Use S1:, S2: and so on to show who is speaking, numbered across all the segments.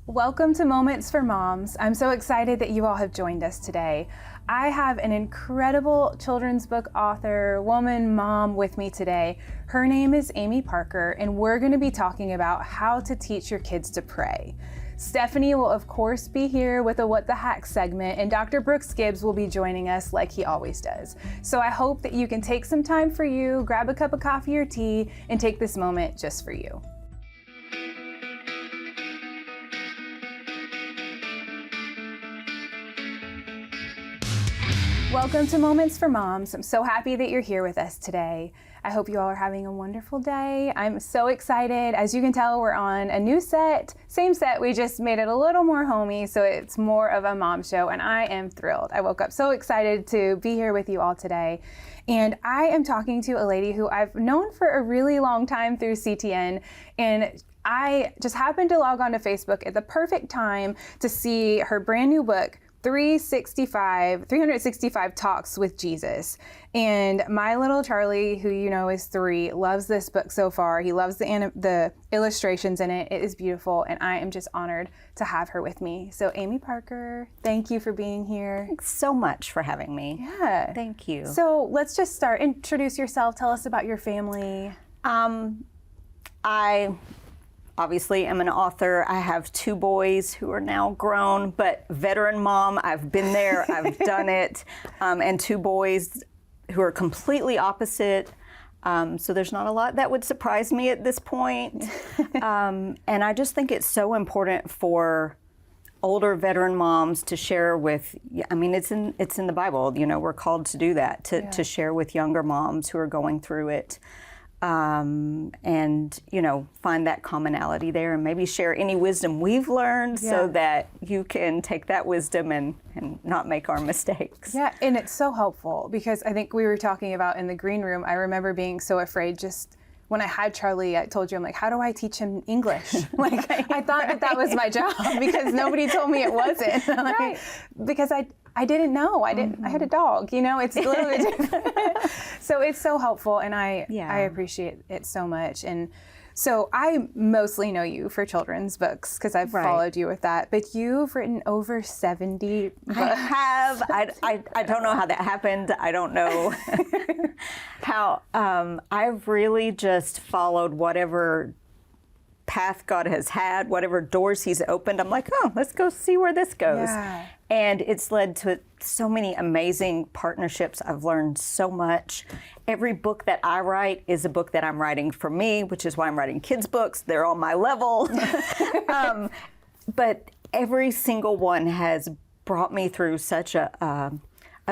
S1: Welcome to Moments for Moms. I'm so excited that you all have joined us today. I have an incredible children's book author, woman, mom with me today. Her name is Amy Parker, and we're going to be talking about how to teach your kids to pray. Stephanie will, of course, be here with a What the Hack segment, and Dr. Brooks Gibbs will be joining us like he always does. So I hope that you can take some time for you, grab a cup of coffee or tea, and take this moment just for you. Welcome to Moments for Moms. I'm so happy that you're here with us today. I hope you all are having a wonderful day. I'm so excited. As you can tell, we're on a new set, same set, we just made it a little more homey, so it's more of a mom show, and I am thrilled. I woke up so excited to be here with you all today. And I am talking to a lady who I've known for a really long time through CTN, and I just happened to log on to Facebook at the perfect time to see her brand new book, 365 Talks with Jesus. And my little Charlie, who you know is 3, loves this book so far. He loves the illustrations in it. It is beautiful, and I am just honored to have her with me. So Amy Parker, thank you for being here.
S2: Thanks so much for having me.
S1: Yeah.
S2: Thank you.
S1: So let's just start. Introduce yourself. Tell us about your family.
S2: I obviously am an author. I have 2 boys who are now grown, but veteran mom. I've been there, I've done it, and 2 boys who are completely opposite. So there's not a lot that would surprise me at this point. And I just think it's so important for older veteran moms to share with, I mean, it's in the Bible, you know, we're called to do that, to share with younger moms who are going through it. And, you know, find that commonality there and maybe share any wisdom we've learned so that you can take that wisdom and not make our mistakes.
S1: Yeah, and it's so helpful because I think we were talking about in the green room, I remember being so afraid just when I had Charlie, I told you, I'm like, how do I teach him English? Like, I thought that was my job because nobody told me it wasn't. Like, because I didn't know. I had a dog, you know, it's a little bit different. So it's so helpful, and I appreciate it so much. And so I mostly know you for children's books because I've followed you with that, but you've written over 70 books.
S2: I have. I don't know how that happened. I don't know how. I've really just followed whatever path God has had, whatever doors He's opened. I'm like, oh, let's go see where this goes. Yeah. And it's led to so many amazing partnerships. I've learned so much. Every book that I write is a book that I'm writing for me, which is why I'm writing kids' books. They're on my level. But every single one has brought me through such a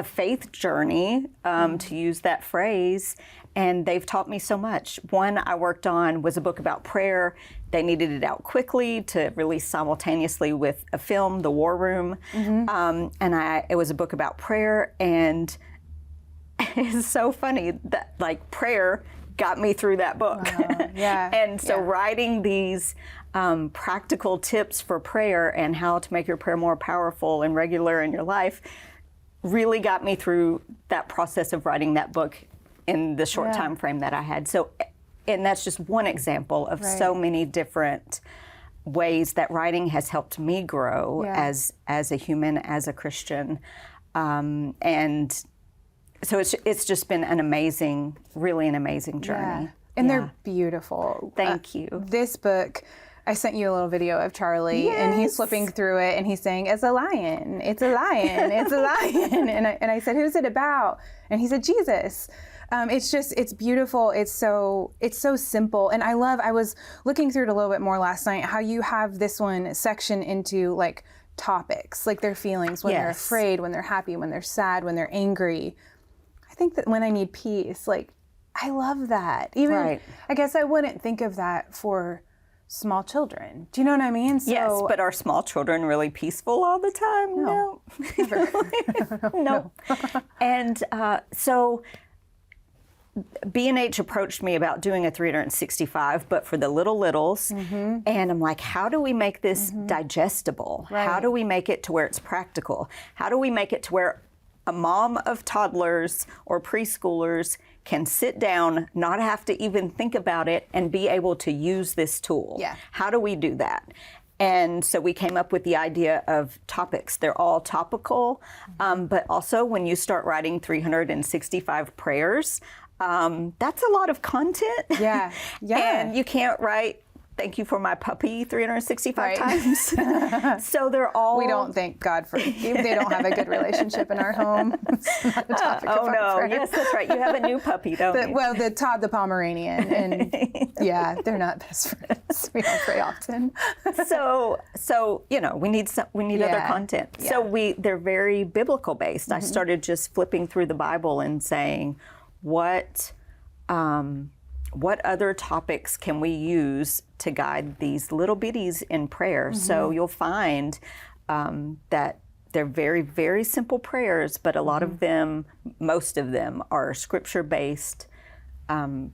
S2: faith journey, to use that phrase, and they've taught me so much. One I worked on was a book about prayer. They needed it out quickly to release simultaneously with a film, The War Room, and it was a book about prayer, and it's so funny that like prayer got me through that book.
S1: Wow. Yeah.
S2: And so writing these practical tips for prayer and how to make your prayer more powerful and regular in your life really got me through that process of writing that book in the short time frame that I had. So, and that's just one example of so many different ways that writing has helped me grow as a human, as a Christian. And so it's just been an amazing, really an amazing journey.
S1: Yeah. And they're beautiful.
S2: Thank you.
S1: This book, I sent you a little video of Charlie, and he's flipping through it, and he's saying, it's a lion, it's a lion, it's a lion. And I said, who's it about? And he said, Jesus. It's beautiful. It's so simple. And I was looking through it a little bit more last night, how you have this one section into like topics, like their feelings, when they're afraid, when they're happy, when they're sad, when they're angry. I think that when I need peace, like, I love that. Even, I guess I wouldn't think of that for small children. Do you know what I mean? So,
S2: yes, but are small children really peaceful all the time?
S1: No. Never.
S2: No. And so B&H approached me about doing a 365, but for the littles. And I'm like, how do we make this digestible? How do we make it to where it's practical? How do we make it to where a mom of toddlers or preschoolers can sit down, not have to even think about it, and be able to use this tool? How do we do that? And so we came up with the idea of topics. They're all topical, but also when you start writing 365 prayers, that's a lot of content.
S1: Yeah.
S2: And you can't write "thank you for my puppy" 365 times. So they're all...
S1: We don't thank God for... They don't have a good relationship in our home. It's not a topic of our prayer.
S2: Yes, that's right. You have a new puppy, don't you?
S1: Well, the Todd the Pomeranian, and yeah, they're not best friends. We don't pray often.
S2: So we need other content.
S1: Yeah.
S2: So they're very biblical based. I started just flipping through the Bible and saying, what other topics can we use to guide these little bitties in prayer? So you'll find that they're very, very simple prayers, but a lot of them, most of them, are scripture-based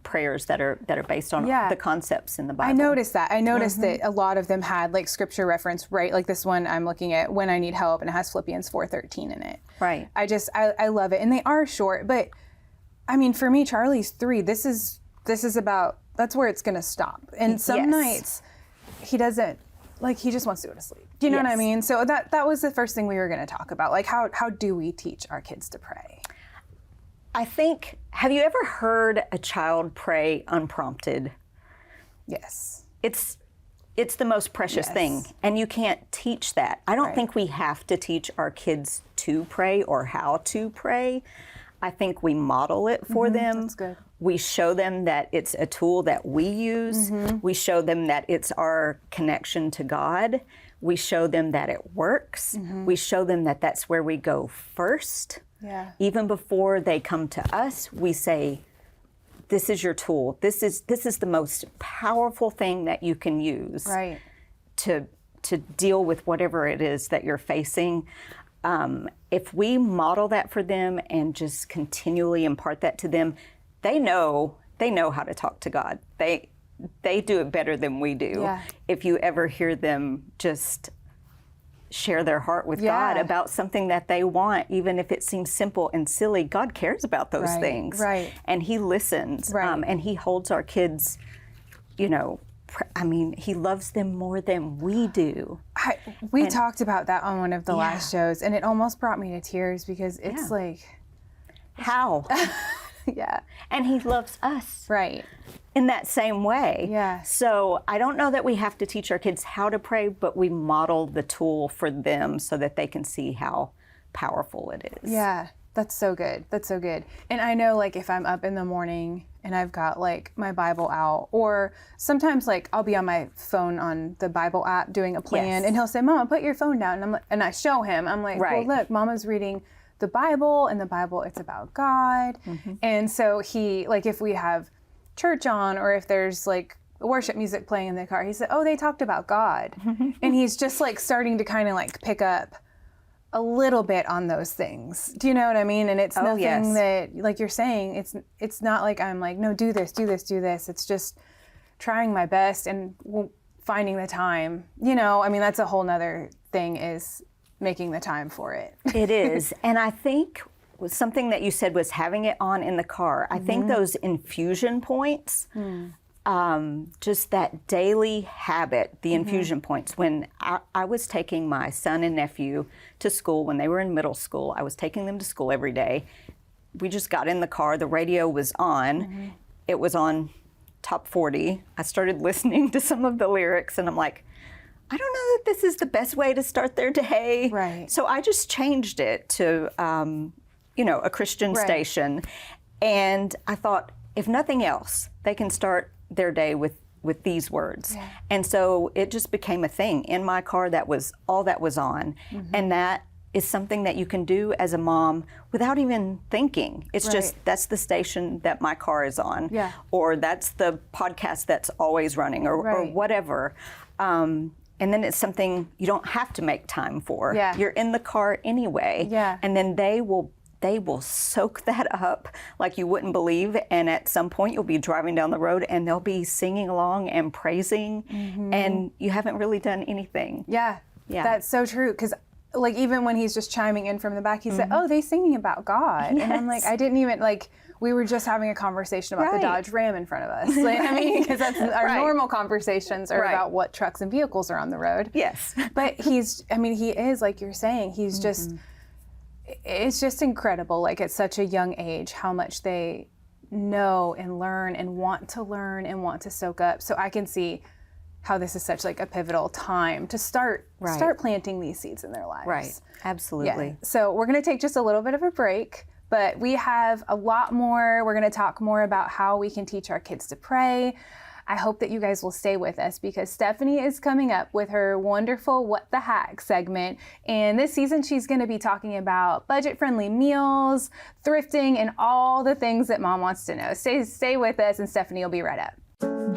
S2: prayers that are based on the concepts in the Bible.
S1: I noticed that. I noticed that a lot of them had like scripture reference, right? Like this one I'm looking at, "When I Need Help," and it has Philippians 4:13 in it.
S2: Right.
S1: I love it, and they are short, but I mean, for me, Charlie's 3. This is about, that's where it's going to stop. And some nights he doesn't, like, he just wants to go to sleep. Do you know what I mean? So that was the first thing we were going to talk about. Like, how do we teach our kids to pray?
S2: I think, have you ever heard a child pray unprompted?
S1: Yes.
S2: It's the most precious thing, and you can't teach that. I don't think we have to teach our kids to pray or how to pray. I think we model it for them.
S1: That's good.
S2: We show them that it's a tool that we use. We show them that it's our connection to God. We show them that it works. We show them that that's where we go first.
S1: Yeah.
S2: Even before they come to us, we say, this is your tool. This is the most powerful thing that you can use to deal with whatever it is that you're facing. If we model that for them and just continually impart that to them, they know how to talk to God. They do it better than we do.
S1: Yeah.
S2: If you ever hear them just share their heart with God about something that they want, even if it seems simple and silly, God cares about those things.
S1: Right.
S2: And He listens. And He holds our kids, He loves them more than we do.
S1: We talked about that on one of the last shows, and it almost brought me to tears because it's like...
S2: How? And He loves us.
S1: Right.
S2: In that same way.
S1: Yeah.
S2: So I don't know that we have to teach our kids how to pray, but we model the tool for them so that they can see how powerful it is.
S1: Yeah. That's so good. That's so good. And I know, like, if I'm up in the morning and I've got, like, my Bible out, or sometimes, like, I'll be on my phone on the Bible app doing a plan, and he'll say, "Mama, put your phone down." And I'm like, and I show him. I'm like, "Well, look, Mama's reading the Bible, and the Bible, it's about God." And so he, like, if we have church on, or if there's, like, worship music playing in the car, he said, "Oh, they talked about God." And he's just, like, starting to kind of, like, pick up a little bit on those things. Do you know what I mean? And it's nothing that, like you're saying, it's not like I'm like, "No, do this, do this, do this." It's just trying my best and finding the time. I mean, that's a whole nother thing, is making the time for it.
S2: It is. And I think something that you said was having it on in the car. I think those infusion points, just that daily habit, the infusion points. When I was taking my son and nephew to school when they were in middle school, I was taking them to school every day. We just got in the car, the radio was on. It was on top 40. I started listening to some of the lyrics, and I'm like, I don't know that this is the best way to start their day.
S1: Right.
S2: So I just changed it to, a Christian station. And I thought, if nothing else, they can start their day with these words. And so it just became a thing in my car. That was all that was on. And that is something that you can do as a mom without even thinking. It's just, that's the station that my car is on. Or that's the podcast that's always running, or whatever. And then it's something you don't have to make time for. You're in the car anyway. And then they will soak that up like you wouldn't believe. And at some point you'll be driving down the road and they'll be singing along and praising, and you haven't really done anything.
S1: That's so true. Because like even when he's just chiming in from the back, he said, "Oh, they singing about God," and I'm like, I didn't even like. We were just having a conversation about the Dodge Ram in front of us. Like, I mean, because that's our normal conversations are about what trucks and vehicles are on the road.
S2: Yes.
S1: But he is, like you're saying, he's just, it's just incredible. Like at such a young age, how much they know and learn and want to soak up. So I can see how this is such like a pivotal time to start planting these seeds in their lives.
S2: Right. Absolutely.
S1: Yeah. So we're going to take just a little bit of a break. But we have a lot more. We're going to talk more about how we can teach our kids to pray. I hope that you guys will stay with us because Stephanie is coming up with her wonderful What the Hack segment. And this season, she's going to be talking about budget-friendly meals, thrifting, and all the things that Mom wants to know. Stay with us, and Stephanie will be right up.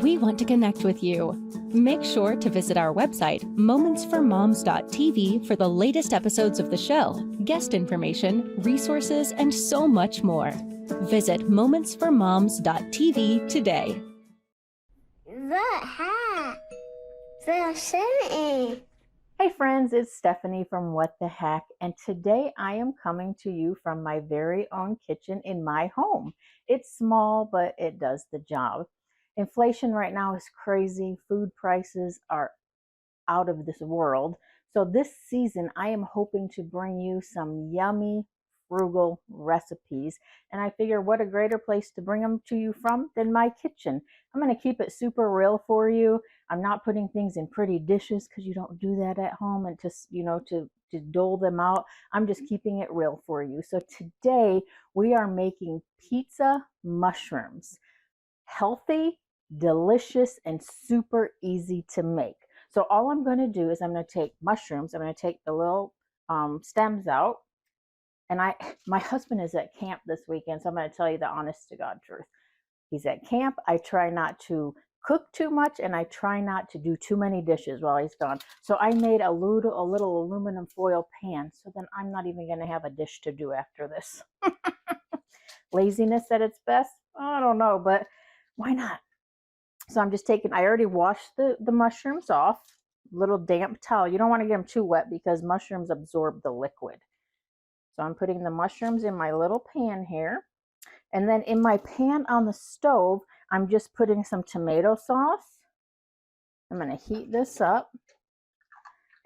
S3: We want to connect with you. Make sure to visit our website, momentsformoms.tv, for the latest episodes of the show, guest information, resources, and so much more. Visit momentsformoms.tv today.
S4: The Hack. The City.
S5: Hey friends, it's Stephanie from What the Hack, and today I am coming to you from my very own kitchen in my home. It's small, but it does the job. Inflation right now is crazy. Food prices are out of this world. So this season, I am hoping to bring you some yummy, frugal recipes. And I figure what a greater place to bring them to you from than my kitchen. I'm going to keep it super real for you. I'm not putting things in pretty dishes because you don't do that at home and just, to dole them out. I'm just keeping it real for you. So today we are making pizza mushrooms. Healthy, delicious, and super easy to make. So all I'm going to do is I'm going to take mushrooms. I'm going to take the little stems out. And my husband is at camp this weekend, so I'm going to tell you the honest to God truth. He's at camp. I try not to cook too much, and I try not to do too many dishes while he's gone. So I made a little aluminum foil pan, so then I'm not even going to have a dish to do after this. Laziness at its best? I don't know, but why not? So I'm just I already washed the mushrooms off, little damp towel. You don't want to get them too wet because mushrooms absorb the liquid. So I'm putting the mushrooms in my little pan here. And then in my pan on the stove, I'm just putting some tomato sauce. I'm going to heat this up.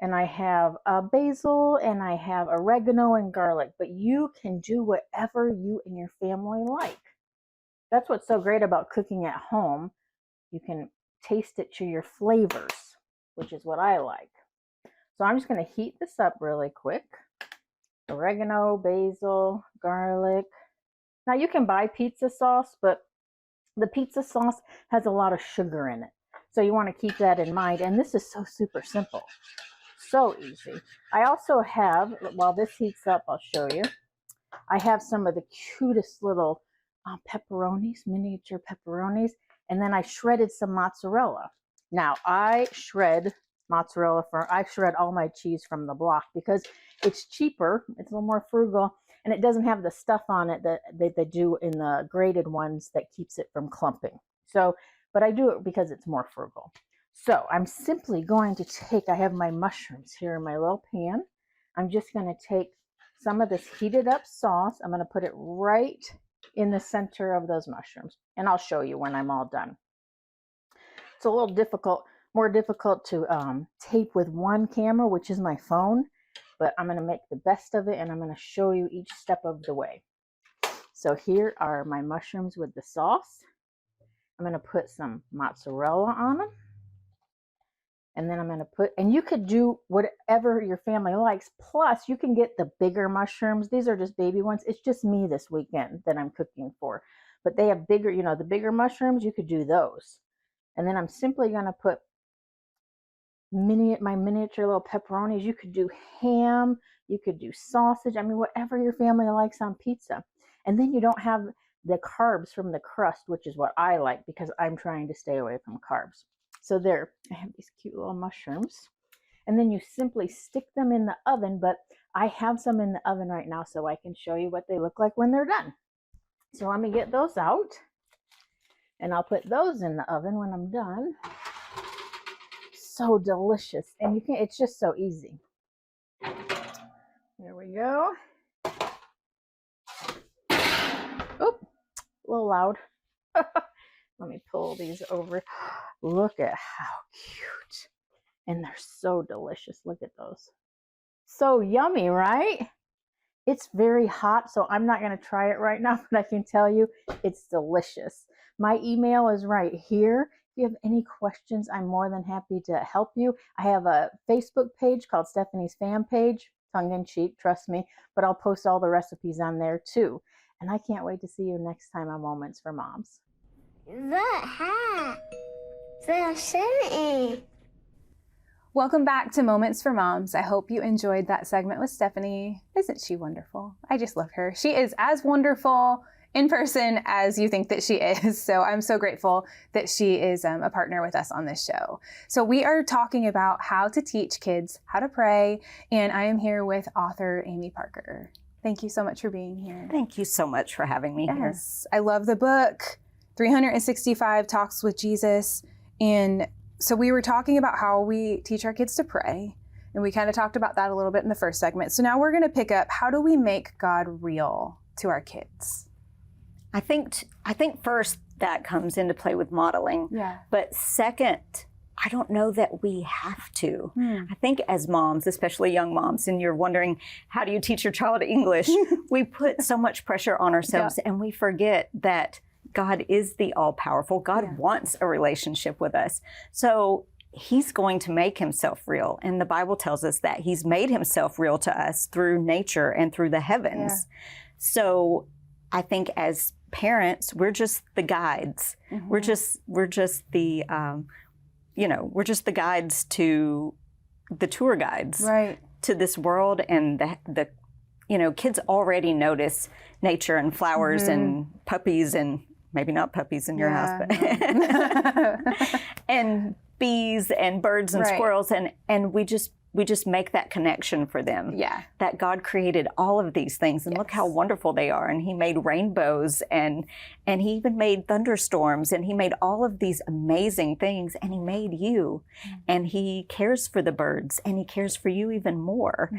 S5: And I have basil and I have oregano and garlic. But you can do whatever you and your family like. That's what's so great about cooking at home. You can taste it to your flavors, which is what I like. So I'm just going to heat this up really quick. Oregano, basil, garlic. Now you can buy pizza sauce, but the pizza sauce has a lot of sugar in it. So you want to keep that in mind. And this is so super simple. So easy. I also have, while this heats up, I'll show you. I have some of the cutest little pepperonis, miniature pepperonis. And then I shredded some mozzarella. Now I shred I shred all my cheese from the block because it's cheaper, it's a little more frugal, and it doesn't have the stuff on it that they do in the grated ones that keeps it from clumping. So, but I do it because it's more frugal. So I'm simply going to I have my mushrooms here in my little pan. I'm just going to take some of this heated up sauce. I'm going to put it right in the center of those mushrooms, and I'll show you when I'm all done. It's a little more difficult to tape with one camera, which is my phone, but I'm going to make the best of it, and I'm going to show you each step of the way. So here are my mushrooms with the sauce. I'm going to put some mozzarella on them. And then I'm going to and you could do whatever your family likes. Plus, you can get the bigger mushrooms. These are just baby ones. It's just me this weekend that I'm cooking for. But they have bigger, the bigger mushrooms, you could do those. And then I'm simply going to put my miniature little pepperonis. You could do ham. You could do sausage. I mean, whatever your family likes on pizza. And then you don't have the carbs from the crust, which is what I like because I'm trying to stay away from carbs. So there, I have these cute little mushrooms. And then you simply stick them in the oven, but I have some in the oven right now so I can show you what they look like when they're done. So let me get those out, and I'll put those in the oven when I'm done. So delicious, and it's just so easy. we go. Oh, a little loud. Let me pull these over. Look at how cute. And they're so delicious. Look at those. So yummy, right? It's very hot, so I'm not going to try it right now, but I can tell you it's delicious. My email is right here. If you have any questions, I'm more than happy to help you. I have a Facebook page called Stephanie's Fan Page, tongue in cheek, trust me, but I'll post all the recipes on there too. And I can't wait to see you next time on Moments for Moms.
S4: The hat. The singing.
S1: Welcome back to Moments for Moms. I hope you enjoyed that segment with Stephanie. Isn't she wonderful? I just love her. She is as wonderful in person as you think that she is. So I'm so grateful that she is a partner with us on this show. So we are talking about how to teach kids how to pray. And I am here with author Amy Parker. Thank you so much for being here.
S2: Thank you so much for having me here.
S1: Yes, I love the book, 365 Talks with Jesus. And so we were talking about how we teach our kids to pray, and we kind of talked about that a little bit in the first segment. So now we're going to pick up, how do we make God real to our kids?
S2: I think first that comes into play with modeling.
S1: Yeah.
S2: But second, I don't know that we have to. I think as moms, especially young moms, and you're wondering, how do you teach your child English? We put so much pressure on ourselves, and we forget that God is the all-powerful. God wants a relationship with us. So he's going to make himself real. And the Bible tells us that he's made himself real to us through nature and through the heavens. Yeah. So I think as parents, we're just the guides. Mm-hmm. We're just the, we're just the guides to the tour guides to this world. And the kids already notice nature and flowers and puppies, and maybe not puppies in your house, but and bees and birds and squirrels, and we just make that connection for them. Yeah. That God created all of these things, and look how wonderful they are. And he made rainbows, and he even made thunderstorms, and he made all of these amazing things, and he made you. And he cares for the birds, and he cares for you even more.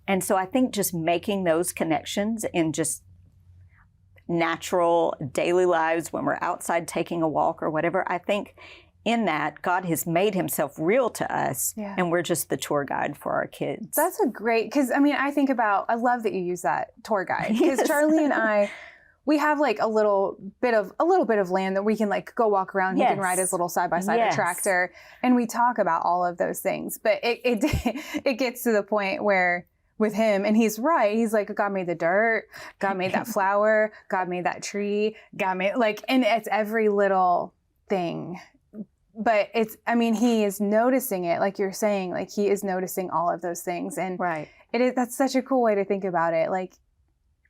S2: And so I think just making those connections in just natural daily lives, when we're outside taking a walk or whatever, I think in that God has made himself real to us, and we're just the tour guide for our kids.
S1: That's a great, because I mean, I love that you use that, tour guide, because Charlie and I, we have like a little bit of land that we can like go walk around. He can ride his little side-by-side tractor, and we talk about all of those things. But it gets to the point where with him, and he's right, he's like, God made the dirt, God made that flower, God made that tree, God made, like, and it's every little thing. But he is noticing it, like you're saying, like he is noticing all of those things. And that's such a cool way to think about it. Like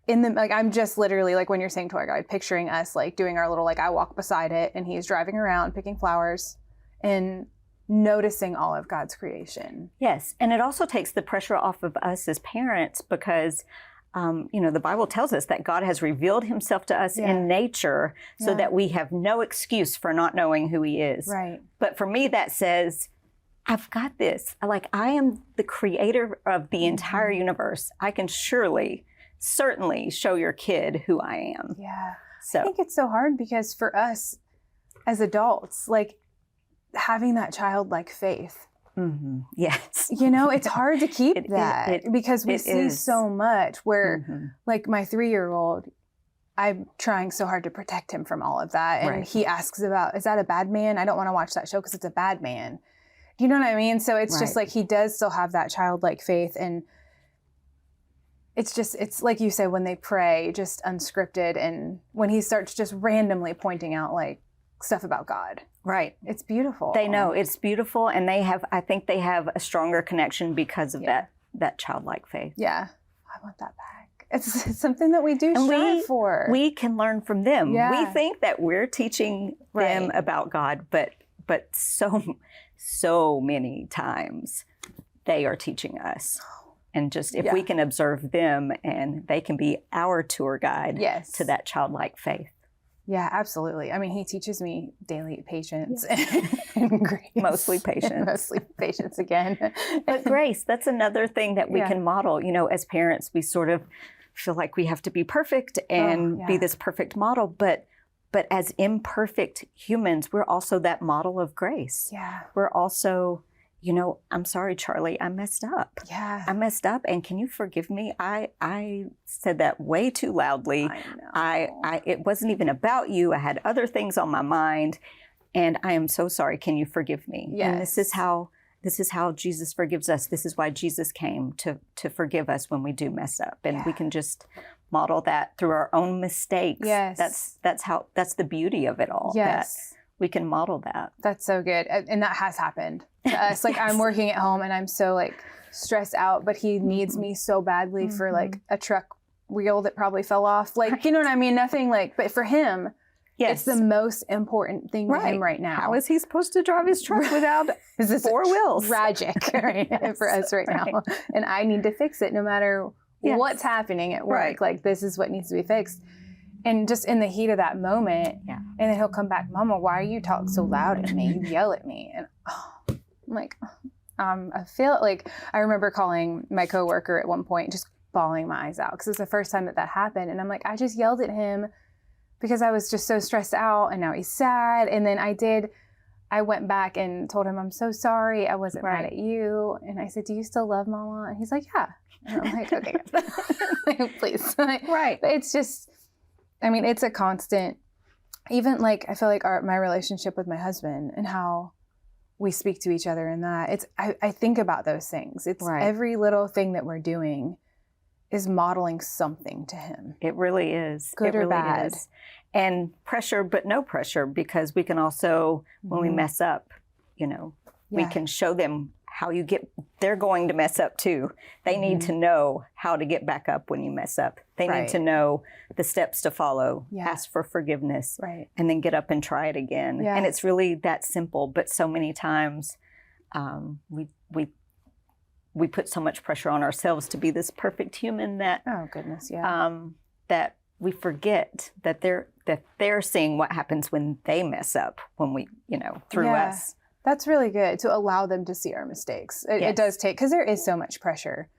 S1: I'm just literally, like when you're saying tour guide, picturing us like doing our little, like I walk beside it and he's driving around picking flowers and noticing all of God's creation.
S2: Yes. And it also takes the pressure off of us as parents, because the Bible tells us that God has revealed himself to us in nature, so that we have no excuse for not knowing who he is. Right. But for me, that says, I've got this. Like, I am the creator of the entire universe. I can certainly show your kid who I am. Yeah. So
S1: I think it's so hard, because for us as adults, like having that childlike faith.
S2: Yes.
S1: It's hard to keep that because we see so much where like my 3-year-old, I'm trying so hard to protect him from all of that. And he asks about, is that a bad man? I don't want to watch that show because it's a bad man. Do you know what I mean? So it's just like, he does still have that childlike faith. And it's like you said, when they pray, just unscripted. And when he starts just randomly pointing out like stuff about God. Right. It's beautiful.
S2: They know it's beautiful, and I think they have a stronger connection because of that childlike faith.
S1: Yeah. I want that back. It's something that we do strive for.
S2: We can learn from them. Yeah. We think that we're teaching them about God, but so many times they are teaching us. And just if we can observe them, and they can be our tour guide to that childlike faith.
S1: Yeah, absolutely. I mean, he teaches me daily patience and grace.
S2: Mostly patience.
S1: Mostly patience again.
S2: But grace, that's another thing that we
S1: Yeah.
S2: can model. You know, as parents, we sort of feel like we have to be perfect and be this perfect model. But as imperfect humans, we're also that model of grace.
S1: Yeah.
S2: We're also, you know, I'm sorry, Charlie, I messed up.
S1: Yeah.
S2: I messed up, and can you forgive me? I said that way too loudly.
S1: I know.
S2: It wasn't even about you. I had other things on my mind, and I am so sorry. Can you forgive me?
S1: Yes.
S2: And this is how Jesus forgives us. This is why Jesus came to forgive us when we do mess up, and we can just model that through our own mistakes.
S1: Yes.
S2: That's the beauty of it all.
S1: Yes.
S2: That we can model that.
S1: That's so good. And that has happened to us. Like I'm working at home and I'm so like stressed out, but he needs me so badly for like a truck wheel that probably fell off. Like, you know what I mean? Nothing like, but for him, it's the most important thing to him right now.
S2: How is he supposed to drive his truck without
S1: This is
S2: 4 wheels?
S1: tragic for us right now. And I need to fix it no matter what's happening at work.
S2: Right.
S1: Like this is what needs to be fixed. And just in the heat of that moment, and then he'll come back, Mama, why are you talking so loud at me? You yell at me. And I'm like, I feel like I remember calling my coworker at one point, just bawling my eyes out because it's the first time that happened. And I'm like, I just yelled at him because I was just so stressed out and now he's sad. And then I went back and told him, I'm so sorry. I wasn't mad at you. And I said, do you still love Mama? And he's like, yeah. And I'm like, okay, please.
S2: Right.
S1: But it's just, I mean, it's a constant, even like, I feel like my relationship with my husband and how we speak to each other in that, I think about those things. It's every little thing that we're doing is modeling something to him.
S2: It really is.
S1: Good
S2: it
S1: or
S2: really
S1: bad.
S2: Is. And pressure, but no pressure, because we can also, when we mess up, you know, we can show them how they're going to mess up too. They need to know how to get back up when you mess up. They need to know the steps to follow, ask for forgiveness, and then get up and try it again.
S1: Yes.
S2: And it's really that simple, but so many times we put so much pressure on ourselves to be this perfect human that that we forget that they're seeing what happens when they mess up, when we, you know, through us.
S1: That's really good to allow them to see our mistakes. It does take, because there is so much pressure.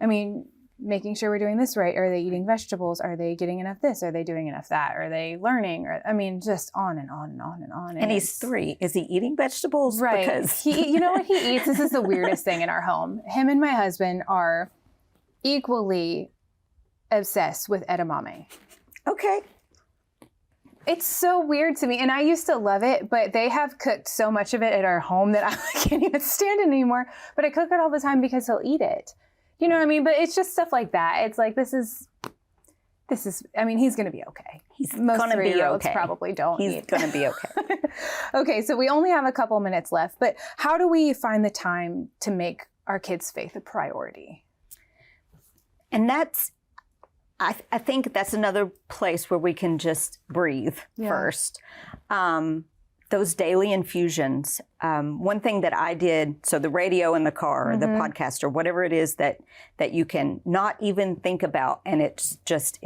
S1: I mean, making sure we're doing this right. Are they eating vegetables? Are they getting enough this? Are they doing enough that? Are they learning? Or, I mean, just on and on and on and on.
S2: And he's 3. Is he eating vegetables?
S1: Right.
S2: Because
S1: you know what he eats? This is the weirdest thing in our home. Him and my husband are equally obsessed with edamame.
S2: Okay.
S1: It's so weird to me. And I used to love it, but they have cooked so much of it at our home that I can't even stand it anymore. But I cook it all the time because he'll eat it. You know what I mean? But it's just stuff like that. It's like, this is, I mean, he's going to be okay.
S2: He's going to be okay.
S1: Probably don't eat.
S2: He's going to be okay.
S1: Okay. So we only have a couple minutes left, but how do we find the time to make our kids' faith a priority?
S2: And that's, I think that's another place where we can just breathe first. Those daily infusions. One thing that I did, so the radio in the car, or the podcast, or whatever it is that you can not even think about, and it's just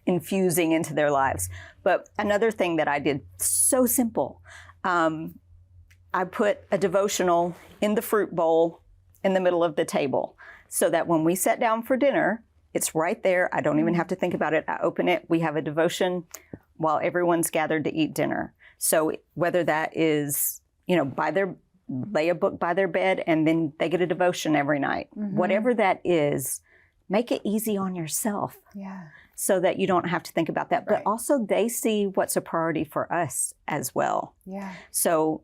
S2: infusing into their lives. But another thing that I did, so simple, I put a devotional in the fruit bowl in the middle of the table, so that when we sat down for dinner, it's right there. I don't even have to think about it. I open it. We have a devotion while everyone's gathered to eat dinner. So whether that is, you know, lay a book by their bed and then they get a devotion every night, whatever that is, make it easy on yourself.
S1: Yeah.
S2: So that you don't have to think about that. But also they see what's a priority for us as well.
S1: Yeah.
S2: So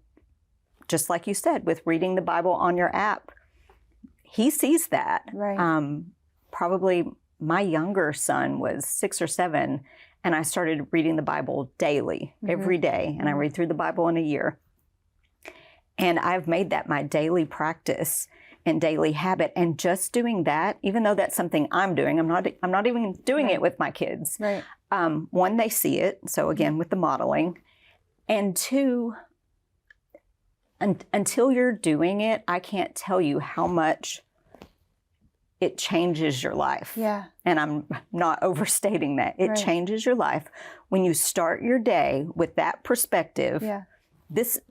S2: just like you said, with reading the Bible on your app, he sees that.
S1: Right.
S2: Probably my younger son was 6 or 7, and I started reading the Bible daily, every day, and I read through the Bible in a year. And I've made that my daily practice and daily habit. And just doing that, even though that's something I'm doing, I'm not even doing it with my kids.
S1: Right.
S2: 1, they see it, so again with the modeling, and 2, until you're doing it, I can't tell you how much it changes your life.
S1: Yeah.
S2: And I'm not overstating that. It
S1: Right.
S2: changes your life when you start your day with that perspective.
S1: Yeah.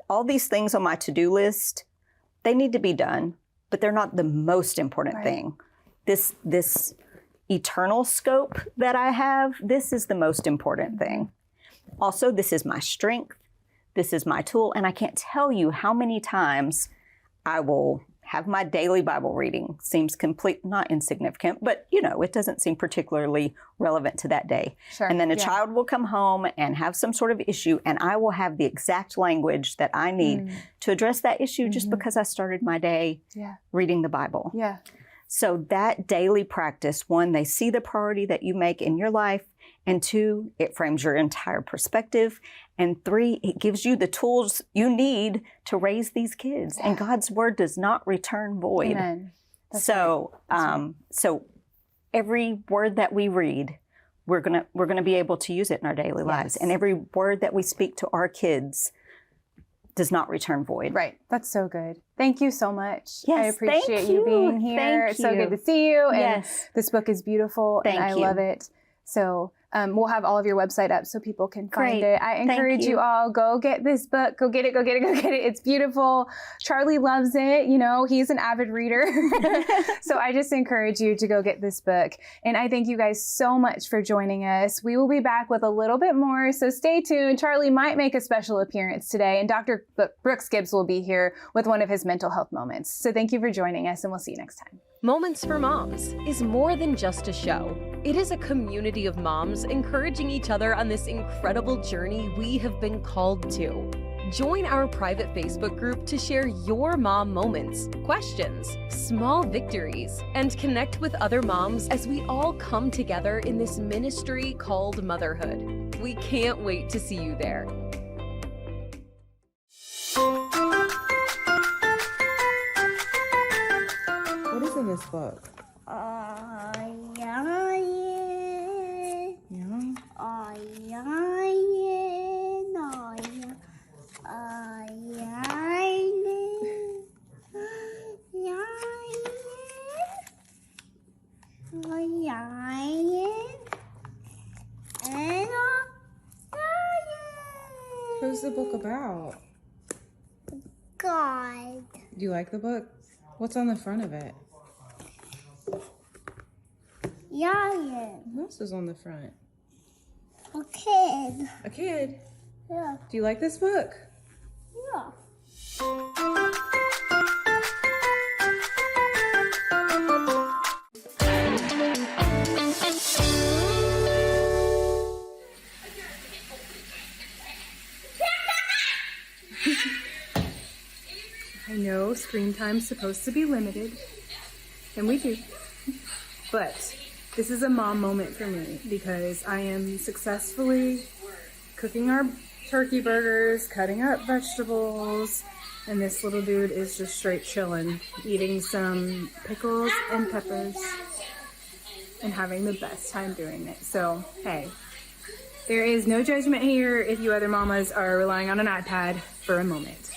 S2: All these things on my to-do list, they need to be done, but they're not the most important
S1: Right.
S2: thing. This eternal scope that I have, this is the most important thing. Also, this is my strength. This is my tool. And I can't tell you how many times I will have my daily Bible reading. Seems not insignificant, but it doesn't seem particularly relevant to that day.
S1: Sure.
S2: And then a
S1: Yeah.
S2: child will come home and have some sort of issue, and I will have the exact language that I need to address that issue just because I started my day
S1: Yeah.
S2: reading the Bible.
S1: Yeah.
S2: So that daily practice, one, they see the priority that you make in your life, and two, it frames your entire perspective, and three, it gives you the tools you need to raise these kids. And God's word does not return void.
S1: Amen. That's
S2: So, so every word that we read, we're gonna be able to use it in our daily lives,
S1: Yes.
S2: and every word that we speak to our kids does not return void.
S1: Right. That's so good. Thank you so much.
S2: Yes,
S1: I appreciate
S2: thank
S1: you
S2: you.
S1: being here.
S2: Thank
S1: It's so
S2: you.
S1: good to see you. And
S2: Yes.
S1: this book is beautiful
S2: Thank
S1: and I
S2: you.
S1: love it. So we'll have all of your website up so people can find
S2: Great.
S1: it. I
S2: Thank
S1: encourage you
S2: you.
S1: all, go get this book. Go get it, go get it, go get it. It's beautiful. Charlie loves it. He's an avid reader. So I just encourage you to go get this book. And I thank you guys so much for joining us. We will be back with a little bit more, so stay tuned. Charlie might make a special appearance today, and Dr. Brooks Gibbs will be here with one of his mental health moments. So thank you for joining us, and we'll see you next time.
S6: Moments for Moms is more than just a show. It is a community of moms encouraging each other on this incredible journey we have been called to. Join our private Facebook group to share your mom moments, questions, small victories, and connect with other moms as we all come together in this ministry called motherhood. We can't wait to see you there.
S7: What is in this book? Who's the book about?
S4: God.
S7: Do you like the book? What's on the front of it?
S4: Lion.
S7: Who else is on the front?
S4: A kid.
S7: A kid.
S4: Yeah.
S7: Do you like this book?
S4: Yeah.
S1: I know screen time's supposed to be limited, and we do, but this is a mom moment for me because I am successfully cooking our turkey burgers, cutting up vegetables, and this little dude is just straight chilling, eating some pickles and peppers and having the best time doing it. So, hey, there is no judgment here if you other mamas are relying on an iPad for a moment.